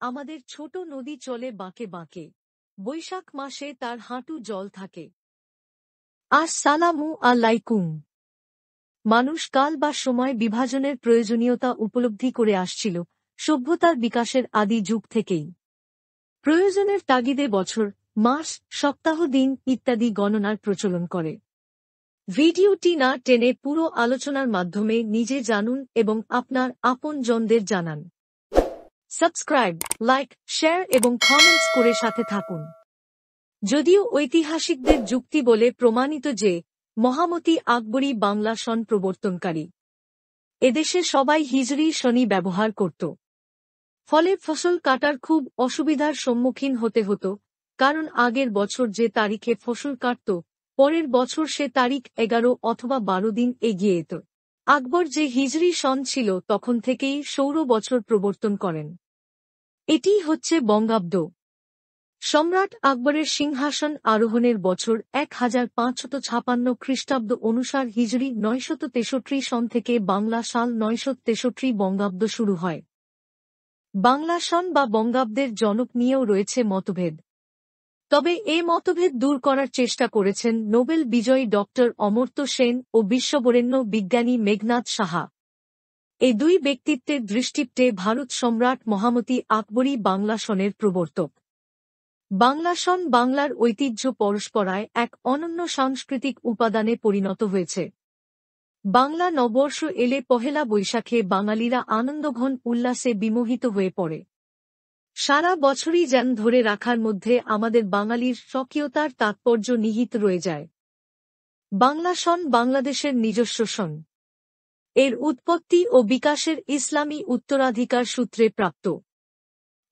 আমাদের ছোট নদী চলে বাঁকে বাঁকে, বৈশাখ মাসে তার হাঁটু জল থাকে। আসসালামু আলাইকুম। মানুষ কাল বা সময় বিভাজনের প্রয়োজনীয়তা উপলব্ধি করে আসছিল সভ্যতার বিকাশের আদি যুগ থেকেই। প্রয়োজনের তাগিদে বছর, মাস, সপ্তাহ, দিন ইত্যাদি গণনার প্রচলন করে। ভিডিওটি না টেনে পুরো আলোচনার মাধ্যমে নিজে জানুন এবং আপনার আপনজনদের জানান। সাবস্ক্রাইব, লাইক, শেয়ার এবং কমেন্টস করে সাথে থাকুন। যদিও ঐতিহাসিকদের যুক্তি বলে প্রমাণিত যে মহামতি আকবরী বাংলা সন প্রবর্তনকারী, এদেশে সবাই হিজরি সনই ব্যবহার করত। ফলে ফসল কাটার খুব অসুবিধার সম্মুখীন হতে হতো, কারণ আগের বছর যে তারিখে ফসল কাটত, পরের বছর সে তারিখ 11 অথবা 12 দিন এগিয়ে যেত। আকবর যে হিজরি সন ছিল তখন থেকেই সৌর বছর প্রবর্তন করেন। এটিই হচ্ছে বঙ্গাব্দ। সম্রাট আকবরের সিংহাসন আরোহণের বছর 1556 খ্রিস্টাব্দ অনুসার হিজরি 963 সন থেকে বাংলা সাল 963 বঙ্গাব্দ শুরু হয়। বাংলা সন বা বঙ্গাব্দের জনক নিয়েও রয়েছে মতভেদ। তবে এ মতভেদ দূর করার চেষ্টা করেছেন নোবেল বিজয়ী ডক্টর অমর্ত্য সেন ও বিশ্ববরেণ্য বিজ্ঞানী মেঘনাদ সাহা। এই দুই ব্যক্তিত্বের দৃষ্টিতে ভারত সম্রাট মহামতি আকবরী বাংলা সনের প্রবর্তক। বাংলা সন বাংলার ঐতিহ্য পরস্পরায় এক অনন্য সাংস্কৃতিক উপাদানে পরিণত হয়েছে। বাংলা নববর্ষ এলে পহেলা বৈশাখে বাঙালিরা আনন্দঘন উল্লাসে বিমোহিত হয়ে পড়ে। সারা বছরই যেন ধরে রাখার মধ্যে আমাদের বাঙালির স্বকীয়তার তাৎপর্য নিহিত রয়ে যায়। বাংলা সন বাংলাদেশের নিজস্ব সন। এর উৎপত্তি ও বিকাশের ইসলামী উত্তরাধিকার সূত্রে প্রাপ্ত।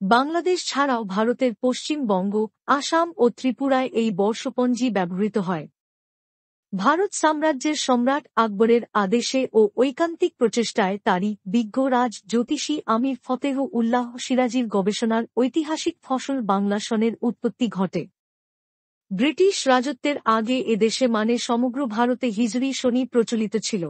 বাংলাদেশ ছাড়াও ভারতের পশ্চিমবঙ্গ, আসাম ও ত্রিপুরায় এই বর্ষপঞ্জি ব্যবহৃত হয়। ভারত সাম্রাজ্যের সম্রাট আকবরের আদেশে ও ঐকান্তিক প্রচেষ্টায় তারই বিজ্ঞ রাজ জ্যোতিষী আমির ফতেহ উল্লাহ সিরাজির গবেষণার ঐতিহাসিক ফসল বাংলা সনের উৎপত্তি ঘটে। ব্রিটিশ রাজত্বের আগে এদেশে সমগ্র ভারতে হিজরি সনই প্রচলিত ছিল।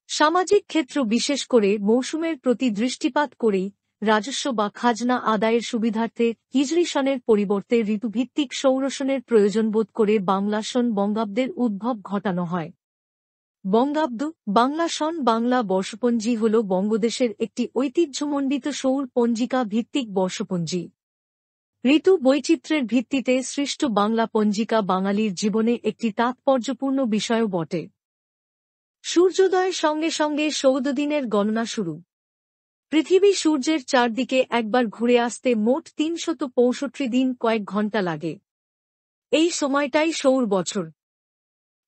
সামাজিক ক্ষেত্র বিশেষ করে মৌসুমের প্রতি দৃষ্টিপাত করেই রাজস্ব বা খাজনা আদায়ের সুবিধার্থে হিজরি সনের পরিবর্তে ঋতুভিত্তিক সৌরসনের প্রয়োজন বোধ করে বাংলা সন বঙ্গাব্দের উদ্ভব ঘটানো হয়। বঙ্গাব্দ, বাংলা সন বাংলা বর্ষপঞ্জি হল বঙ্গদেশের একটি ঐতিহ্যমণ্ডিত সৌর পঞ্জিকা ভিত্তিক বর্ষপঞ্জি। ঋতু বৈচিত্র্যের ভিত্তিতে সৃষ্ট বাংলা পঞ্জিকা বাঙালির জীবনে একটি তাৎপর্যপূর্ণ বিষয়ও বটে। সূর্যোদয়ের সঙ্গে সঙ্গে সৌরদিনের গণনা শুরু। পৃথিবী সূর্যের চারদিকে একবার ঘুরে আসতে মোট 365 দিন কয়েক ঘণ্টা লাগে। এই সময়টাই সৌর বছর।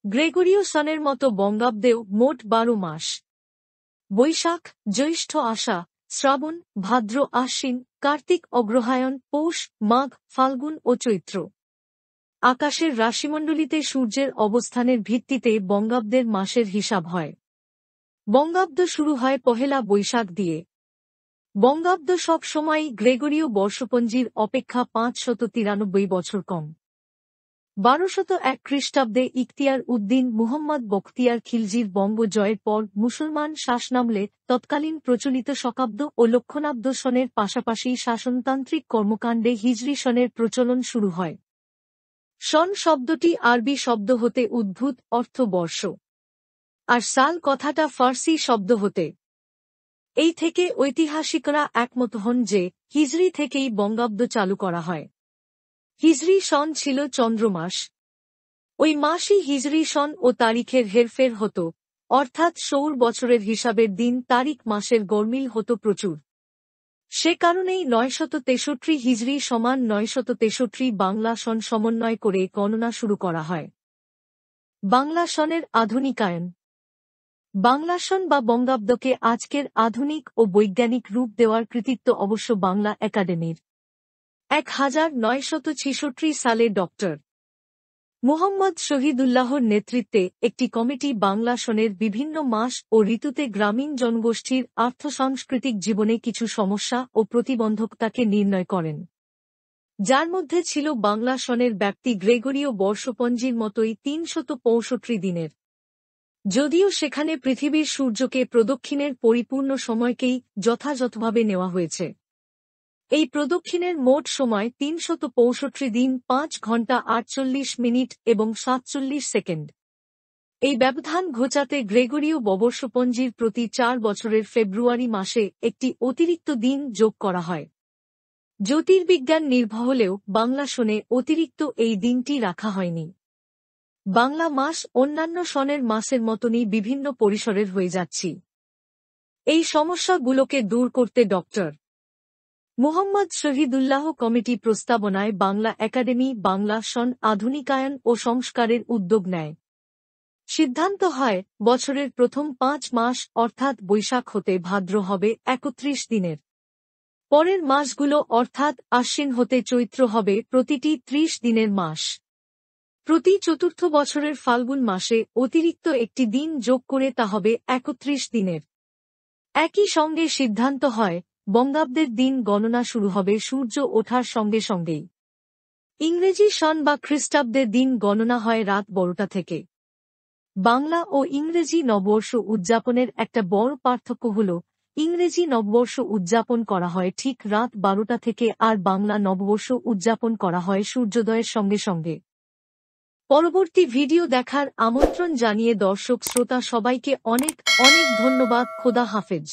গ্রেগরীয় সনের মতো বঙ্গাব্দেও মোট 12 মাস। বৈশাখ, জ্যৈষ্ঠ, আষাঢ়, শ্রাবণ, ভাদ্র, আশ্বিন, কার্তিক, অগ্রহায়ণ, পৌষ, মাঘ, ফাল্গুন ও চৈত্র। আকাশের রাশিমণ্ডলীতে সূর্যের অবস্থানের ভিত্তিতে বঙ্গাব্দের মাসের হিসাব হয়। বঙ্গাব্দ শুরু হয় পহেলা বৈশাখ দিয়ে। বঙ্গাব্দ সব সময়ই গ্রেগরীয় বর্ষপঞ্জির অপেক্ষা 593 বছর কম। 1201 খ্রিস্টাব্দে ইখতিয়ার উদ্দিন মুহম্মদ বখতিয়ার খিলজির বঙ্গ জয়ের পর মুসলমান শাসনামলে তৎকালীন প্রচলিত শকাব্দ ও লক্ষণাব্দ সনের পাশাপাশি শাসনতান্ত্রিক কর্মকাণ্ডে হিজরি সনের প্রচলন শুরু হয়। সন শব্দটি আরবি শব্দ হতে উদ্ভূত, অর্থ বর্ষ। আর সাল কথাটা ফার্সি শব্দ হতে। এই থেকে ঐতিহাসিকরা একমত হন যে হিজরি থেকেই বঙ্গাব্দ চালু করা হয়। হিজরি সন ছিল চন্দ্রমাস। ওই মাসই হিজরি সন ও তারিখের হেরফের হতো, অর্থাৎ সৌর বছরের হিসাবের দিন তারিখ মাসের গরমিল হতো প্রচুর। সে কারণেই 963 হিজরি সমান 963 বাংলা সন সমন্বয় করে গণনা শুরু করা হয়। বাংলা সনের আধুনিকায়ন। বাংলা সন বা বঙ্গাব্দকে আজকের আধুনিক ও বৈজ্ঞানিক রূপ দেওয়ার কৃতিত্ব অবশ্য বাংলা একাডেমির। 1966 সালে ডক্টর মুহম্মদ শহীদুল্লাহর নেতৃত্বে একটি কমিটি বাংলা সনের বিভিন্ন মাস ও ঋতুতে গ্রামীণ জনগোষ্ঠীর আর্থসাংস্কৃতিক জীবনে কিছু সমস্যা ও প্রতিবন্ধকতাকে নির্ণয় করেন, যার মধ্যে ছিল বাংলা সনের ব্যাপ্তি গ্রেগরীয় বর্ষপঞ্জির মতোই 365 দিনের। যদিও সেখানে পৃথিবীর সূর্যকে প্রদক্ষিণের পরিপূর্ণ সময়কেই যথাযথভাবে নেওয়া হয়েছে। এই প্রদক্ষিণের মোট সময় ৩৬৫ দিন ৫ ঘন্টা ৪৮ মিনিট এবং ৪৭ সেকেন্ড। এই ব্যবধান ঘোচাতে গ্রেগরীয় বর্ষপঞ্জির প্রতি ৪ বছরের ফেব্রুয়ারি মাসে একটি অতিরিক্ত দিন যোগ করা হয়। জ্যোতির্বিজ্ঞান নির্ভর হলেও বাংলা সনে অতিরিক্ত এই দিনটি রাখা হয়নি। বাংলা মাস অন্যান্য সনের মাসের মতনই বিভিন্ন পরিসরের হয়ে যাচ্ছি। এই সমস্যাগুলোকে দূর করতে ডক্টর মুহম্মদ শহীদুল্লাহ কমিটি প্রস্তাবনায় বাংলা একাডেমি বাংলা সন আধুনিকায়ন ও সংস্কারের উদ্যোগ নেয়। সিদ্ধান্ত হয় বছরের প্রথম ৫ মাস অর্থাৎ বৈশাখ হতে ভাদ্র হবে ৩১ দিনের। পরের মাসগুলো অর্থাৎ আশ্বিন হতে চৈত্র হবে প্রতিটি ৩০ দিনের মাস। প্রতি চতুর্থ বছরের ফাল্গুন মাসে অতিরিক্ত একটি দিন যোগ করে তা হবে ৩১ দিনের। একই সঙ্গে সিদ্ধান্ত হয় বঙ্গাব্দের দিন গণনা শুরু হবে সূর্য ওঠার সঙ্গে সঙ্গেই। ইংরেজি সন বা খ্রিস্টাব্দের দিন গণনা হয় রাত ১২টা থেকে। বাংলা ও ইংরেজি নববর্ষ উদযাপনের একটা বড় পার্থক্য হল ইংরেজি নববর্ষ উদযাপন করা হয় ঠিক রাত ১২টা থেকে আর বাংলা নববর্ষ উদযাপন করা হয় সূর্যোদয়ের সঙ্গে সঙ্গে। পরবর্তী ভিডিও দেখার আমন্ত্রণ জানিয়ে দর্শক শ্রোতা সবাইকে অনেক অনেক ধন্যবাদ। খোদা হাফেজ।